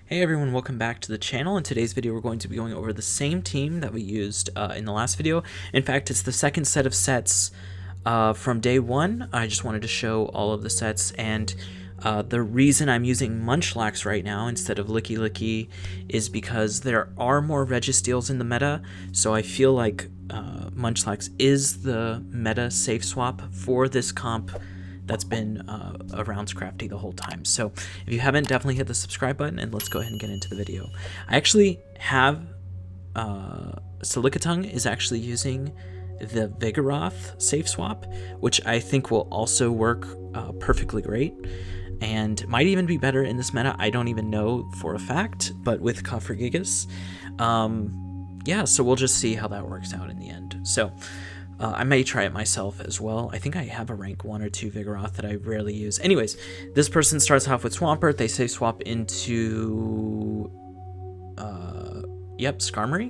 Hey everyone, welcome back to the channel. In today's video we're going to be going over the same team that we used in the last video. In fact, it's the second set of sets from day one. I just wanted to show all of the sets, and the reason I'm using Munchlax right now instead of Licky Licky is because there are more Registeals in the meta, so I feel like Munchlax is the meta safe swap for this comp that's been around Scrafty the whole time. So if you haven't, definitely hit the subscribe button, and let's go ahead and get into the video. I actually have Silicatung is actually using the Vigoroth safe swap, which I think will also work perfectly great and might even be better in this meta. I don't even know for a fact, but with Cofagrigous, yeah, so we'll just see how that works out in the end. So I may try it myself as well. I think I have a rank 1 or 2 Vigoroth that I rarely use. Anyways, this person starts off with Swampert. They safe swap into Skarmory.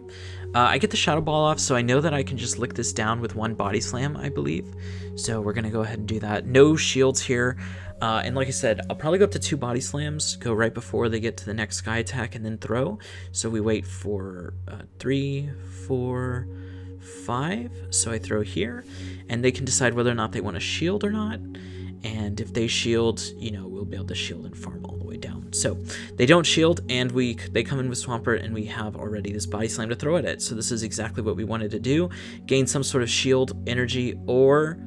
I get the Shadow Ball off, so I know that I can just lick this down with one Body Slam, I believe. So we're gonna go ahead and do that. No shields here. And like I said, I'll probably go up to 2 Body Slams, go right before they get to the next Sky Attack, and then throw. So we wait for 3, 4, 5, so I throw here, and they can decide whether or not they want to shield or not. And if they shield, you know, we'll be able to shield and farm all the way down. So they don't shield, and they come in with Swampert, and we have already this Body Slam to throw at it. So this is exactly what we wanted to do: gain some sort of shield, energy, or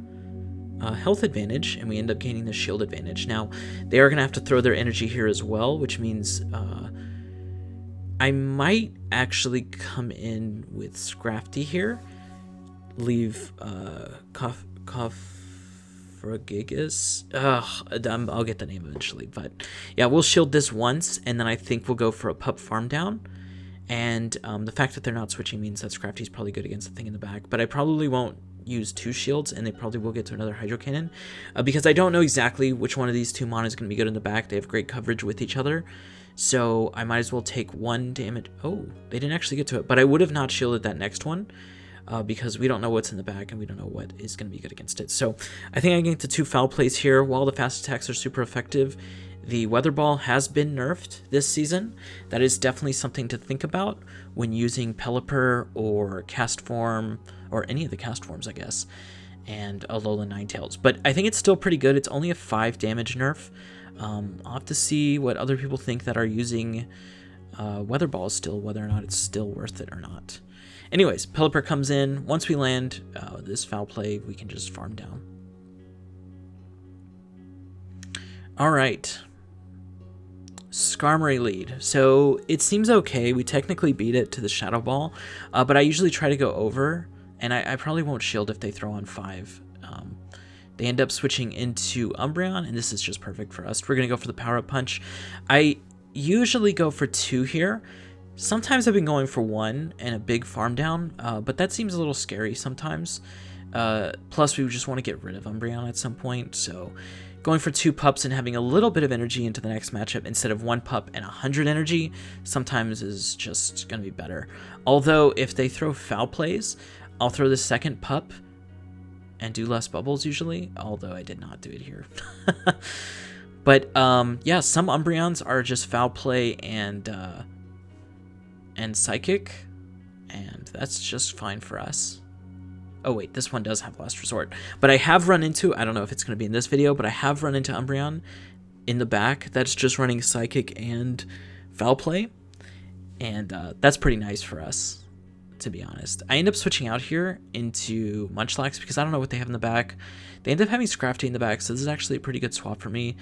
health advantage, and we end up gaining the shield advantage. Now they are going to have to throw their energy here as well, which means I might actually come in with Scrafty here, leave Cofagrigous. I'll get the name eventually, but yeah, we'll shield this once, and then I think we'll go for a pup farm down. And the fact that they're not switching means that Scrafty's probably good against the thing in the back, but I probably won't use 2 shields, and they probably will get to another Hydro Cannon because I don't know exactly which one of these 2 mana is going to be good in the back. They have great coverage with each other. So I might as well take 1 damage. Oh, they didn't actually get to it, but I would have not shielded that next one because we don't know what's in the back, and we don't know what is going to be good against it. So I think I get the 2 foul plays here. While the fast attacks are super effective, the Weather Ball has been nerfed this season. That is definitely something to think about when using Pelipper or Cast Form, or any of the cast forms, I guess, and Alolan Ninetales. But I think it's still pretty good. It's only a 5 damage nerf. I'll have to see what other people think that are using Weather Balls still, whether or not it's still worth it or not. Anyways, Pelipper comes in. Once we land this foul play, we can just farm down. All right. Skarmory lead. So it seems okay. We technically beat it to the Shadow Ball, but I usually try to go over, and I probably won't shield if they throw on 5. They end up switching into Umbreon, and this is just perfect for us. We're going to go for the Power-Up Punch. I usually go for 2 here. Sometimes I've been going for 1 and a big farm down, but that seems a little scary sometimes. Plus, we just want to get rid of Umbreon at some point, so going for 2 pups and having a little bit of energy into the next matchup instead of 1 pup and 100 energy sometimes is just going to be better. Although, if they throw foul plays, I'll throw the second pup and do less bubbles usually, although I did not do it here. But yeah, some Umbreons are just foul play and psychic, and that's just fine for us. Oh wait, this one does have Last Resort, but I have run into, I don't know if it's going to be in this video, but I have run into Umbreon in the back that's just running psychic and foul play, and that's pretty nice for us, to be honest. I end up switching out here into Munchlax because I don't know what they have in the back. They end up having Scrafty in the back, so this is actually a pretty good swap for me.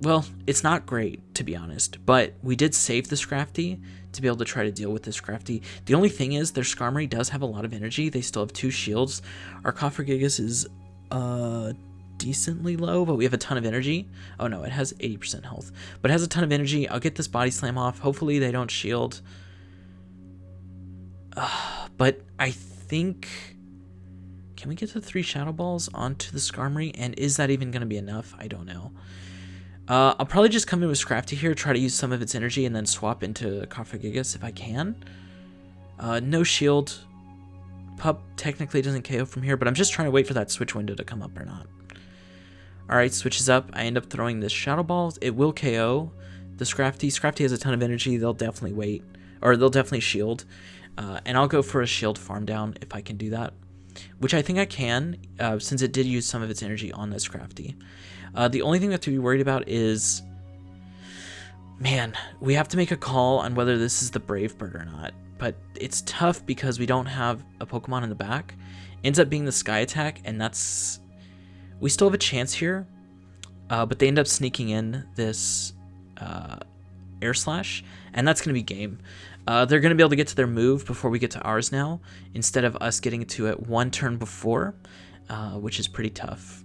Well, it's not great, to be honest, but we did save the Scrafty to be able to try to deal with the Scrafty. The only thing is, their Skarmory does have a lot of energy. They still have 2 shields. Our Cofagrigous is decently low, but we have a ton of energy. Oh no, it has 80% health, but it has a ton of energy. I'll get this Body Slam off. Hopefully they don't shield. But I think... Can we get the 3 Shadow Balls onto the Skarmory? And is that even going to be enough? I don't know. I'll probably just come in with Scrafty here, try to use some of its energy, and then swap into Cofagrigous if I can. No shield. Pup technically doesn't KO from here, but I'm just trying to wait for that switch window to come up or not. Alright, switches up. I end up throwing this Shadow Ball. It will KO the Scrafty. Scrafty has a ton of energy. They'll definitely wait, or they'll definitely shield. And I'll go for a shield farm down if I can do that, which I think I can, since it did use some of its energy on this Scrafty. The only thing we have to be worried about is, man, we have to make a call on whether this is the Brave Bird or not. But it's tough because we don't have a Pokemon in the back. Ends up being the Sky Attack, and that's... We still have a chance here, but they end up sneaking in this Air Slash, and that's going to be game. They're going to be able to get to their move before we get to ours now, instead of us getting to it one turn before, which is pretty tough.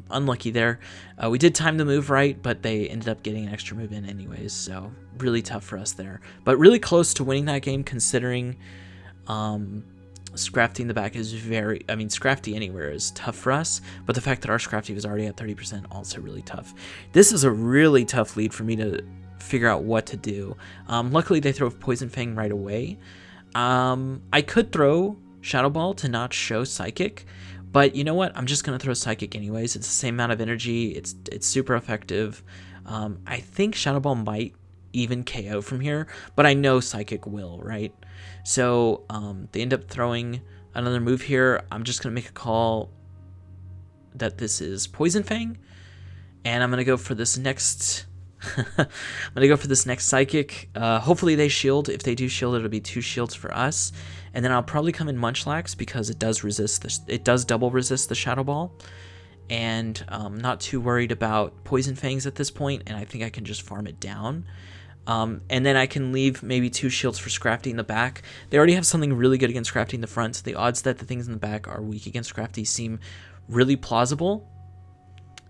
Unlucky there. We did time the move right, but they ended up getting an extra move in anyways, so really tough for us there. But really close to winning that game, considering Scrafty in the back is very... I mean, Scrafty anywhere is tough for us, but the fact that our Scrafty was already at 30% also really tough. This is a really tough lead for me to figure out what to do. Luckily, they throw Poison Fang right away. I could throw Shadow Ball to not show Psychic, but you know what? I'm just going to throw Psychic anyways. It's the same amount of energy. It's super effective. I think Shadow Ball might even KO from here, but I know Psychic will, right? So they end up throwing another move here. I'm just going to make a call that this is Poison Fang, and I'm going to go for this next... I'm going to go for this next Psychic. Hopefully they shield. If they do shield, it'll be 2 shields for us. And then I'll probably come in Munchlax because it does resist this. It does double resist the Shadow Ball. And I'm not too worried about Poison Fangs at this point, and I think I can just farm it down. And then I can leave maybe 2 shields for Scrafty in the back. They already have something really good against Scrafty in the front, so the odds that the things in the back are weak against Scrafty seem really plausible.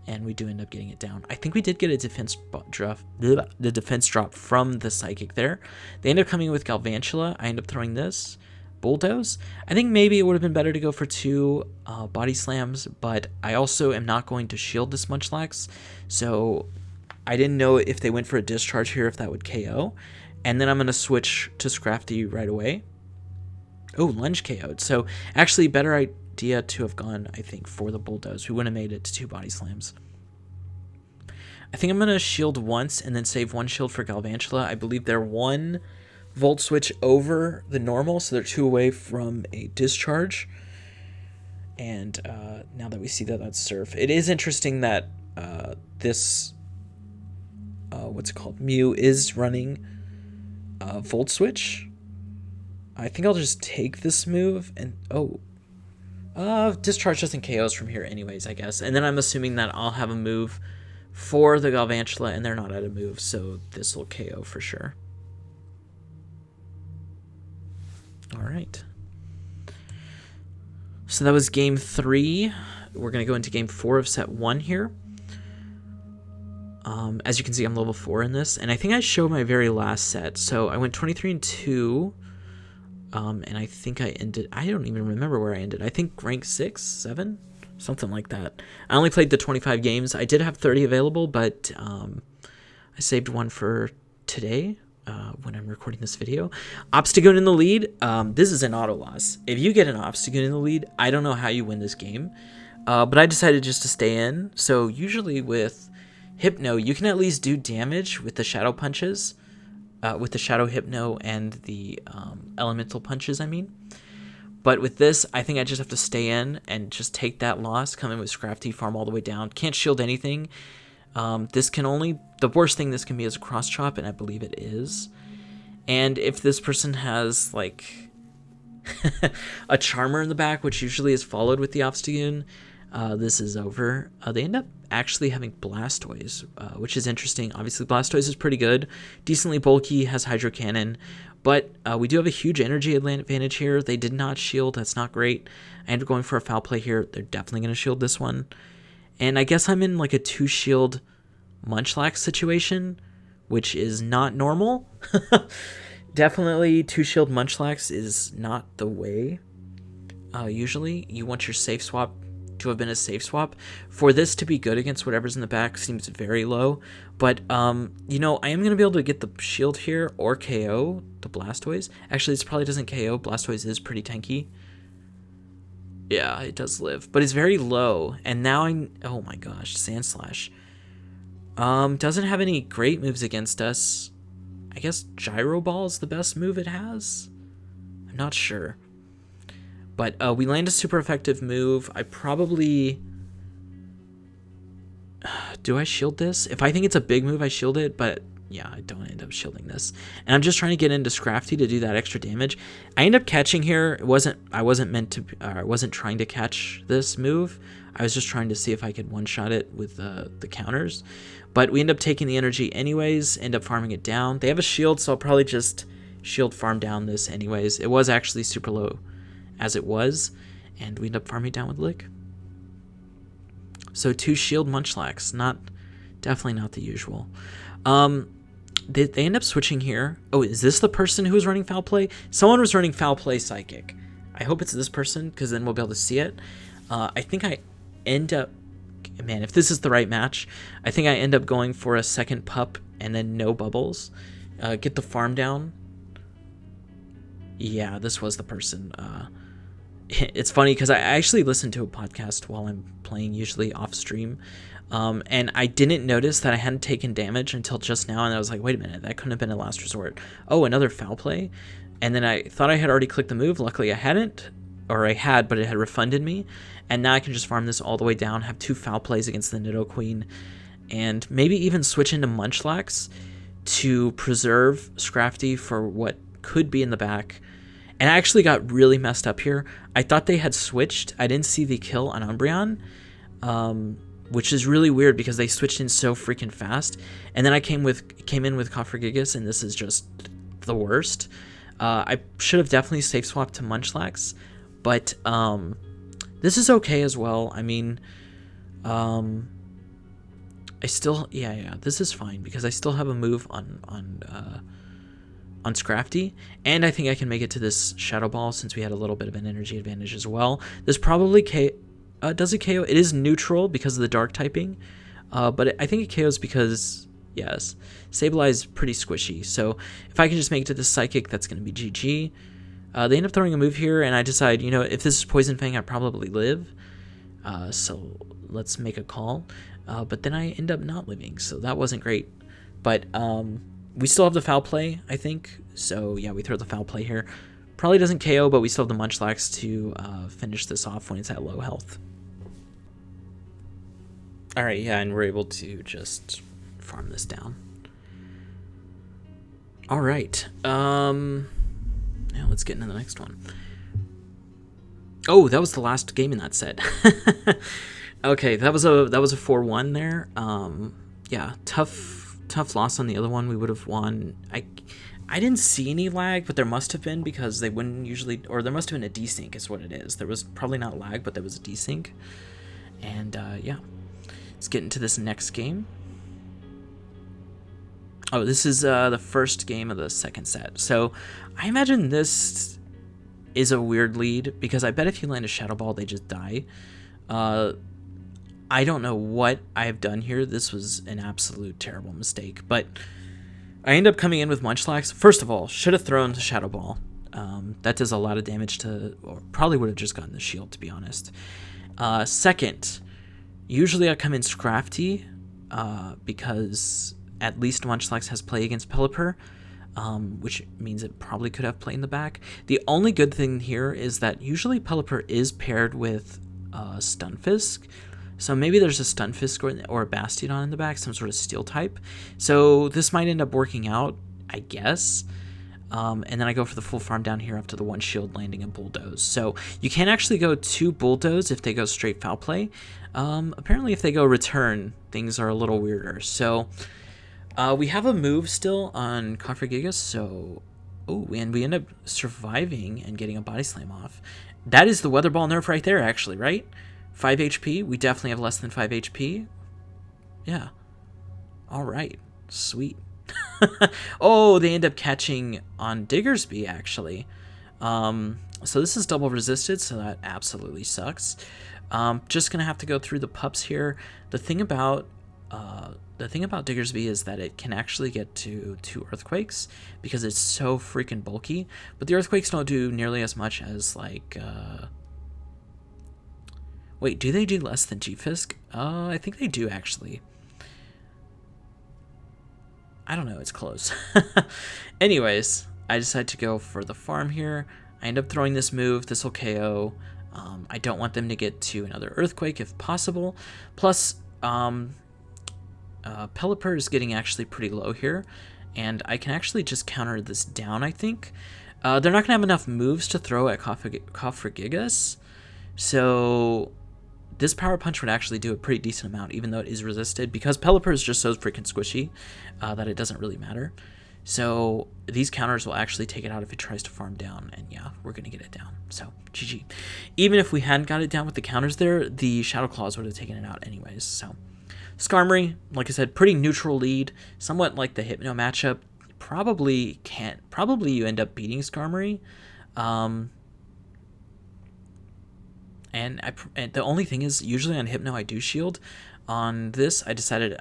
And we do end up getting it down. I think we did get a defense drop, the defense drop from the Psychic there. They end up coming with Galvantula. I end up throwing this. Bulldoze. I think maybe it would have been better to go for 2 Body Slams, but I also am not going to shield this Munchlax, so I didn't know if they went for a Discharge here, if that would KO. And then I'm going to switch to Scrafty right away. Oh, Lunge KO'd. So actually better idea to have gone, I think, for the Bulldoze. We wouldn't have made it to 2 Body Slams. I think I'm going to shield once and then save 1 shield for Galvantula. I believe they're 1 Volt Switch over the normal, so they're 2 away from a Discharge. And now that we see that that's Surf, it is interesting that this, what's it called, Mew is running Volt Switch. I think I'll just take this move and, Discharge doesn't KOs from here anyways, I guess. And then I'm assuming that I'll have a move for the Galvantula, and they're not at a move, so this will KO for sure. All right. So that was game 3. We're going to go into game 4 of set 1 here. As you can see, I'm level 4 in this, and I think I showed my very last set. So I went 23-2, and I think I ended... I don't even remember where I ended. I think rank 6, 7, something like that. I only played the 25 games. I did have 30 available, but I saved 1 for today. When I'm recording this video. Obstagoon in the lead. This is an auto loss. If you get an Obstagoon in the lead, I don't know how you win this game. But I decided just to stay in. So usually with Hypno, you can at least do damage with the Shadow Punches. With the Shadow Hypno and the Elemental Punches, I mean. But with this, I think I just have to stay in and just take that loss. Come in with Scrafty, farm all the way down. Can't shield anything. This can only... The worst thing this can be is a cross chop, and I believe it is. And if this person has, like, a Charmer in the back, which usually is followed with the Obstagoon, this is over. They end up actually having Blastoise, which is interesting. Obviously, Blastoise is pretty good. Decently bulky, has Hydro Cannon. But we do have a huge energy advantage here. They did not shield. That's not great. I ended up going for a foul play here. They're definitely going to shield this one. And I guess I'm in like a 2-shield Munchlax situation, which is not normal. Definitely 2-shield Munchlax is not the way. Usually you want your safe swap to have been a safe swap. For this to be good against whatever's in the back seems very low. But, you know, I am going to be able to get the shield here or KO the Blastoise. Actually, this probably doesn't KO. Blastoise is pretty tanky. Yeah, it does live, but it's very low. And now oh my gosh, Sand Slash. Doesn't have any great moves against us. I guess Gyro Ball is the best move it has? I'm not sure. But we land a super effective move. I probably... Do I shield this? If I think it's a big move, I shield it, but yeah, I don't end up shielding this. And I'm just trying to get into Scrafty to do that extra damage. I end up catching here. I wasn't trying to catch this move. I was just trying to see if I could one-shot it with the counters. But we end up taking the energy anyways, end up farming it down. They have a shield, so I'll probably just shield farm down this anyways. It was actually super low as it was, and we end up farming down with Lick. So 2 shield Munchlax, definitely not the usual. They end up switching here. Oh, is this the person who was running Foul Play? Someone was running Foul Play Psychic. I hope it's this person, because then we'll be able to see it. I think I end up... Man, if this is the right match, I think I end up going for a second pup and then no bubbles. Get the farm down. Yeah, this was the person. It's funny because I actually listen to a podcast while I'm playing, usually off stream. And I didn't notice that I hadn't taken damage until just now. And I was like, wait a minute, that couldn't have been a last resort. Oh, another foul play. And then I thought I had already clicked the move. Luckily I hadn't, or I had, but it had refunded me. And now I can just farm this all the way down, have 2 foul plays against the Nidoqueen, and maybe even switch into Munchlax to preserve Scrafty for what could be in the back. And I actually got really messed up here. I thought they had switched. I didn't see the kill on Umbreon, which is really weird because they switched in so freaking fast. And then I came in with Cofagrigous, and this is just the worst. I should have definitely safe swapped to Munchlax, but this is okay as well. I mean, I still, yeah, this is fine because I still have a move on Scrafty, and I think I can make it to this Shadow Ball since we had a little bit of an energy advantage as well. This probably does it KO? It is neutral because of the dark typing, but I think it KOs because, yes, Sableye is pretty squishy. So if I can just make it to this Psychic, that's going to be GG. They end up throwing a move here, and I decide, if this is Poison Fang, I probably live. So let's make a call. But then I end up not living, so that wasn't great. But we still have the foul play, I think. So yeah, we throw the foul play here. Probably doesn't KO, but we still have the Munchlax to finish this off when it's at low health. All right, yeah, and we're able to just farm this down. All right. Now let's get into the next one. Oh, that was the last game in that set. Okay, that was a 4-1 there. Yeah, tough loss on the other one. We would have won. I didn't see any lag, but there must have been because they wouldn't usually, or there must have been a desync is what it is. There was probably not lag, but there was a desync. And yeah, let's get into this next game. Oh, this is the first game of the second set. So I imagine this is a weird lead because I bet if you land a Shadow Ball, they just die. I don't know what I've done here. This was an absolute terrible mistake, but I end up coming in with Munchlax. First of all, should have thrown the Shadow Ball. That does a lot of damage to, or probably would have just gotten the shield, to be honest. Second, usually I come in Scrafty because at least Munchlax has play against Pelipper, which means it probably could have play in the back. The only good thing here is that usually Pelipper is paired with Stunfisk, so maybe there's a Stunfisk or a Bastiodon in the back, some sort of steel type. So this might end up working out, I guess. And then I go for the full farm down here up to the 1 shield landing a Bulldoze. So you can actually go 2 Bulldoze if they go straight foul play. Apparently if they go return, things are a little weirder. So we have a move still on Cofagrigous, so... Oh, and we end up surviving and getting a Body Slam off. That is the Weather Ball nerf right there, actually, right? 5 HP. We definitely have less than 5 HP. Yeah. All right. Sweet. Oh, they end up catching on Diggersby, actually. So this is double resisted, so that absolutely sucks. Just going to have to go through the pups here. The thing about Diggersby is that it can actually get to 2 Earthquakes because it's so freaking bulky. But the Earthquakes don't do nearly as much as, like... Wait, do they do less than G-Fisk? I think they do, actually. I don't know, it's close. Anyways, I decided to go for the farm here. I end up throwing this move. This will KO. I don't want them to get to another Earthquake if possible. Plus, Pelipper is getting actually pretty low here, and I can actually just counter this down, I think. They're not going to have enough moves to throw at Cofagrigous, so this Power Punch would actually do a pretty decent amount, even though it is resisted, because Pelipper is just so freaking squishy that it doesn't really matter. So these counters will actually take it out if it tries to farm down, and yeah, we're going to get it down. So GG. Even if we hadn't got it down with the counters there, the Shadow Claws would have taken it out anyways. So Skarmory, like I said, pretty neutral lead, somewhat like the Hypno matchup. Probably you end up beating Skarmory. And the only thing is, usually on Hypno I do shield. On this, I decided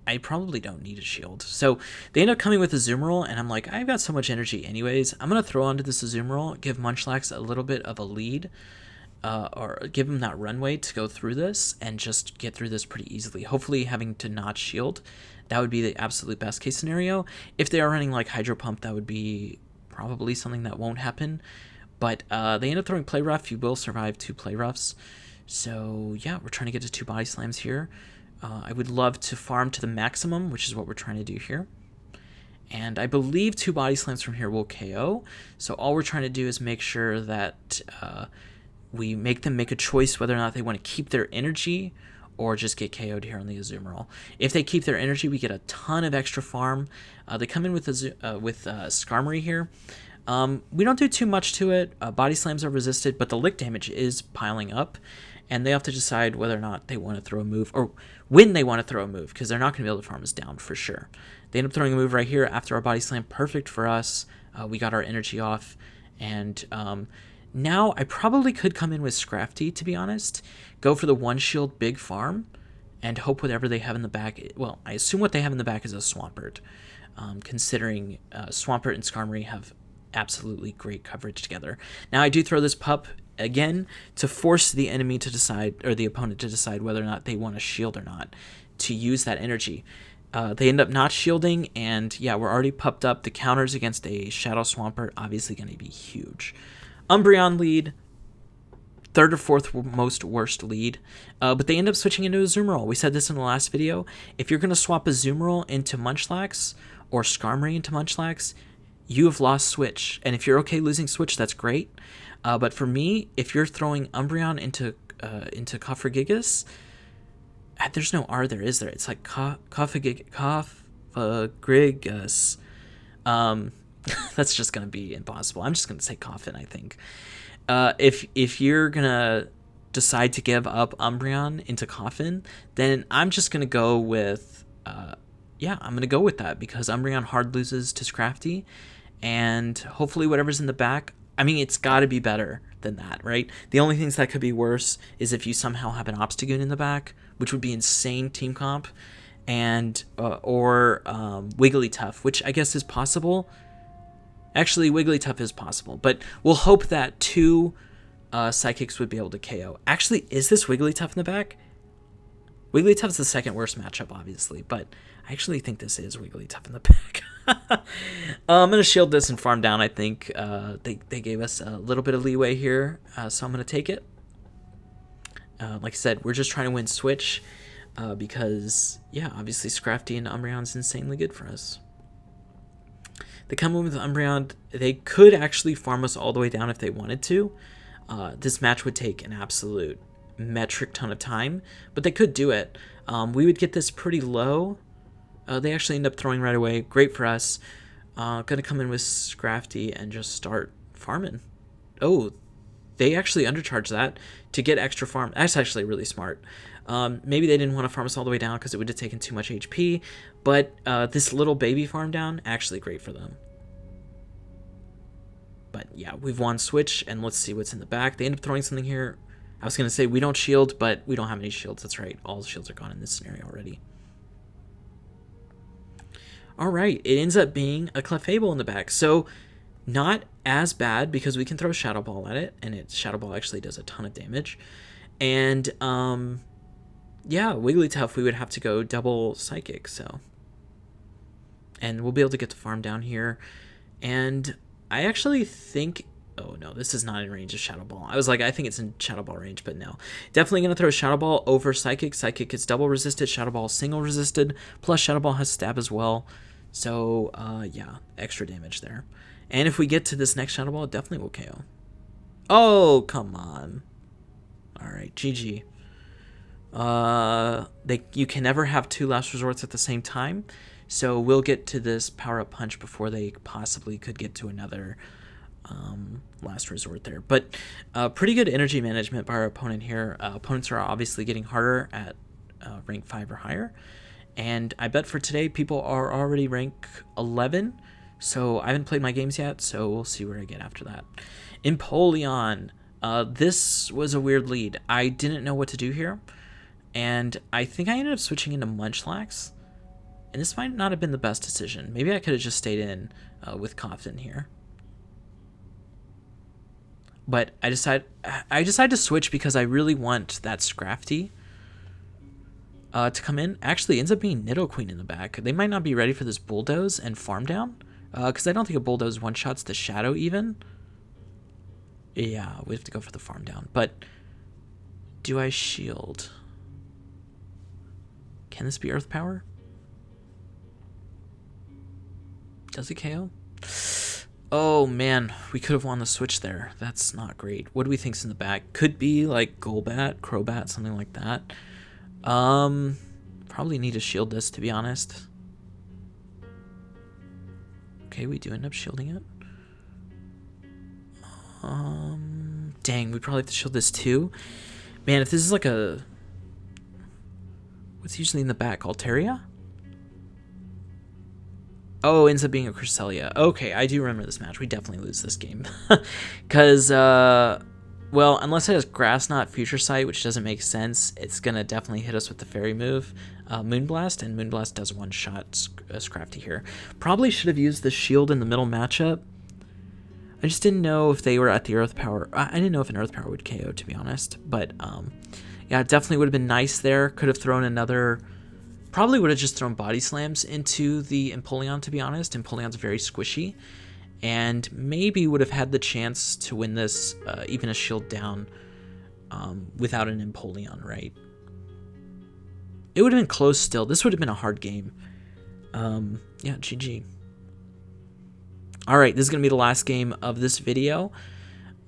I probably don't need a shield. So they end up coming with a Azumarill, and I'm like, I've got so much energy anyways. I'm going to throw onto this Azumarill, give Munchlax a little bit of a lead, or give him that runway to go through this and just get through this pretty easily. Hopefully having to not shield, that would be the absolute best case scenario. If they are running like Hydro Pump, that would be probably something that won't happen. But they end up throwing Play Rough. You will survive 2 Play Roughs. So yeah, we're trying to get to 2 Body Slams here. I would love to farm to the maximum, which is what we're trying to do here. And I believe 2 Body Slams from here will KO. So all we're trying to do is make sure that we make them make a choice whether or not they want to keep their energy or just get KO'd here on the Azumarill. If they keep their energy, we get a ton of extra farm. They come in with Skarmory here. We don't do too much to it. Body Slams are resisted, but the lick damage is piling up, and they have to decide whether or not they want to throw a move, or when they want to throw a move, because they're not going to be able to farm us down for sure. They end up throwing a move right here after our Body Slam. Perfect for us. We got our energy off, and now I probably could come in with Scrafty, to be honest. Go for the 1 shield big farm, and hope whatever they have in the back, well, I assume what they have in the back is a Swampert, considering Swampert and Skarmory have absolutely great coverage together. Now I do throw this pup again to force the enemy to decide, or the opponent to decide, whether or not they want to shield or not, to use that energy. They end up not shielding, and yeah, we're already pupped up. The counters against a Shadow Swampert obviously going to be huge. Umbreon lead, 3rd or 4th most worst lead, but they end up switching into a Azumarill. We said this in the last video. If you're going to swap a Azumarill into Munchlax or Skarmory into Munchlax, you have lost Switch. And if you're okay losing Switch, that's great. But for me, if you're throwing Umbreon into Cofagrigous, there's no R there, is there? It's like Cofagrigous. That's just going to be impossible. I'm just going to say Coffin, I think. If you're going to decide to give up Umbreon into Coffin, then I'm just going to go with... yeah, I'm going to go with that, because Umbreon hard loses to Scrafty, and hopefully whatever's in the back, I mean, it's got to be better than that, right? The only things that could be worse is if you somehow have an Obstagoon in the back, which would be insane team comp, and or Wigglytuff, which I guess is possible. Actually, Wigglytuff is possible, but we'll hope that 2 Psychics would be able to KO. Actually, is this Wigglytuff in the back? Wigglytuff's the 2nd worst matchup, obviously, but I actually think this is Wigglytuff in the back. I'm going to shield this and farm down, I think. They gave us a little bit of leeway here, so I'm going to take it. Like I said, we're just trying to win Switch, because, yeah, obviously Scrafty and Umbreon's insanely good for us. They come in with Umbreon. They could actually farm us all the way down if they wanted to. This match would take an absolute metric ton of time, but they could do it. We would get this pretty low. They actually end up throwing right away. Great for us. Gonna come in with Scrafty and just start farming. Oh, they actually undercharge that to get extra farm. That's actually really smart. Maybe they didn't want to farm us all the way down because it would have taken too much HP, but this little baby farm down, actually great for them. But yeah, we've won Switch, and let's see what's in the back. They end up throwing something here. I was going to say we don't shield, but we don't have any shields. That's right. All the shields are gone in this scenario already. All right. It ends up being a Clefable in the back. So not as bad because we can throw Shadow Ball at it, and Shadow Ball actually does a ton of damage. And yeah, Wigglytuff, we would have to go double Psychic. So and we'll be able to get the farm down here. And I actually think, oh no, this is not in range of Shadow Ball. I was like, I think it's in Shadow Ball range, but no. Definitely going to throw Shadow Ball over Psychic. Psychic is double resisted, Shadow Ball single resisted, plus Shadow Ball has stab as well. So, yeah, extra damage there. And if we get to this next Shadow Ball, it definitely will KO. Oh, come on. Alright, GG. You can never have two last resorts at the same time, so we'll get to this power-up punch before they possibly could get to another last resort there. But pretty good energy management by our opponent here. Opponents are obviously getting harder at rank 5 or higher, and I bet for today people are already rank 11, so I haven't played my games yet, so we'll see where I get after that. Empoleon. This was a weird lead. I didn't know what to do here, and I think I ended up switching into Munchlax, and this might not have been the best decision. Maybe I could have just stayed in with Cofton here. But I decided to switch because I really want that Scrafty to come in. Actually, ends up being Nidoqueen in the back. They might not be ready for this Bulldoze and Farm Down, because I don't think a Bulldoze one-shots the Shadow even. Yeah, we have to go for the Farm Down. But do I shield? Can this be Earth Power? Does it KO? Oh man, we could have won the switch there. That's not great. What do we think's in the back? Could be like Golbat, Crobat, something like that. Probably need to shield this, to be honest. Okay, we do end up shielding it. Dang, we probably have to shield this too. Man, if this is like a... What's usually in the back? Altaria? Oh, ends up being a Cresselia. Okay, I do remember this match. We definitely lose this game. Because, well, unless it has Grass Knot, Future Sight, which doesn't make sense, it's going to definitely hit us with the Fairy move, Moonblast, and Moonblast does one-shot Scrafty here. Probably should have used the shield in the middle matchup. I just didn't know if they were at the Earth Power. I didn't know if an Earth Power would KO, to be honest. But, yeah, it definitely would have been nice there. Could have thrown another... Probably would have just thrown Body Slams into the Empoleon, to be honest. Empoleon's very squishy. And maybe would have had the chance to win this, even a shield down, without an Empoleon, right? It would have been close still. This would have been a hard game. Yeah, GG. Alright, this is going to be the last game of this video.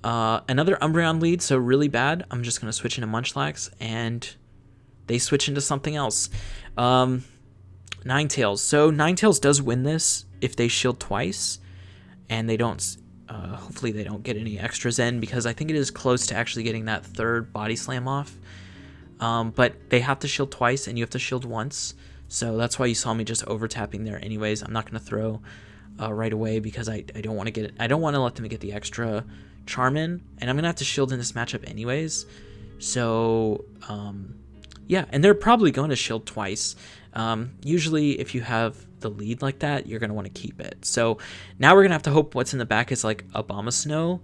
Another Umbreon lead, so really bad. I'm just going to switch into Munchlax, and they switch into something else. Ninetales. So Ninetales does win this if they shield twice, and they don't, hopefully they don't get any extras in, because I think it is close to actually getting that third Body Slam off. But they have to shield twice, and you have to shield once, so that's why you saw me just over-tapping there anyways. I'm not going to throw right away, because I don't want to get it. I don't want to let them get the extra charm in, and I'm going to have to shield in this matchup anyways. So, yeah, and they're probably going to shield twice. Usually if you have the lead like that, you're going to want to keep it. So now we're going to have to hope what's in the back is like Abomasnow.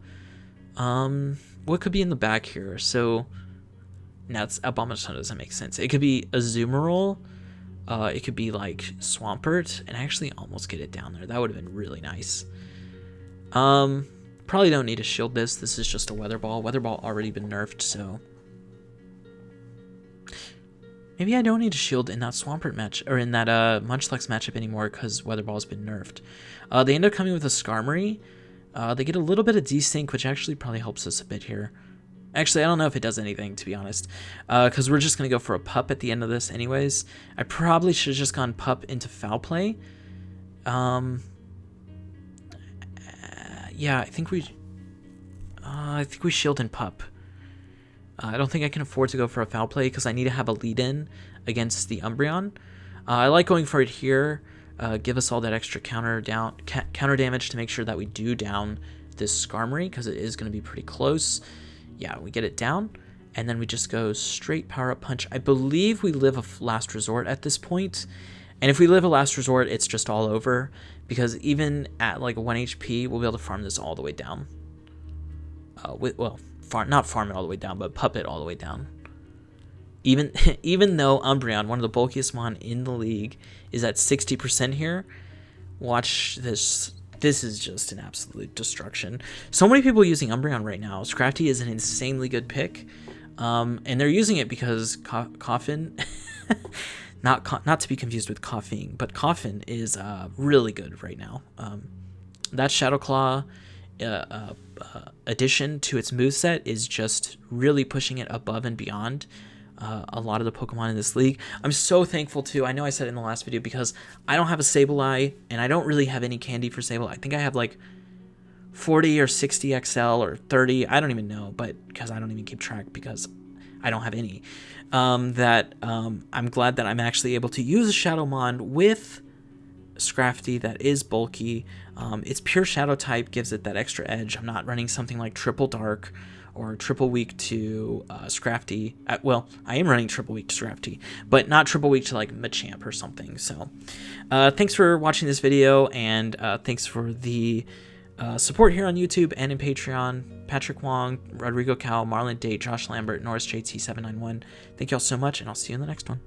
What could be in the back here? So now it's Abomasnow doesn't make sense. It could be Azumarill. It could be like Swampert, and I actually almost get it down there. That would have been really nice. Probably don't need to shield this. This is just a Weather Ball. Weather Ball already been nerfed, so... Maybe I don't need to shield in that Swampert match, or in that Munchlax matchup anymore, because Weather Ball's been nerfed. They end up coming with a Skarmory. They get a little bit of desync, which actually probably helps us a bit here. Actually, I don't know if it does anything, to be honest, because we're just going to go for a Pup at the end of this anyways. I probably should have just gone Pup into Foul Play. Yeah, I think we shield in Pup. I don't think I can afford to go for a Foul Play because I need to have a lead-in against the Umbreon. I like going for it here. Give us all that extra counter damage to make sure that we do down this Skarmory, because it is going to be pretty close. Yeah, we get it down, and then we just go straight Power-Up Punch. I believe we live a Last Resort at this point, and if we live a Last Resort, it's just all over, because even at like 1 HP, we'll be able to farm this all the way down. Not farm it all the way down, but pup it all the way down. Even though Umbreon, one of the bulkiest mon in the league, is at 60% here, Watch this. This is just an absolute destruction. So many people using Umbreon right now. Scrafty is an insanely good pick. And they're using it because Coffin, not to be confused with Coughing, but Coffin is really good right now. That Shadow Claw addition to its moveset is just really pushing it above and beyond a lot of the Pokemon in this league. I'm so thankful too. I know I said it in the last video, because I don't have a Sableye and I don't really have any candy for Sableye. I think I have like 40 or 60 XL or 30. I don't even know, but because I don't even keep track because I don't have any. I'm glad that I'm actually able to use a Shadowmon with Scrafty that is bulky. Its pure Shadow type gives it that extra edge. I'm not running something like Triple Dark or Triple Weak to Scrafty. Well, I am running Triple Weak to Scrafty, but not Triple Weak to like Machamp or something. So thanks for watching this video, and thanks for the support here on YouTube and in Patreon. Patrick Wong, Rodrigo Cal, Marlon Date, Josh Lambert, Norris JT791. Thank you all so much, and I'll see you in the next one.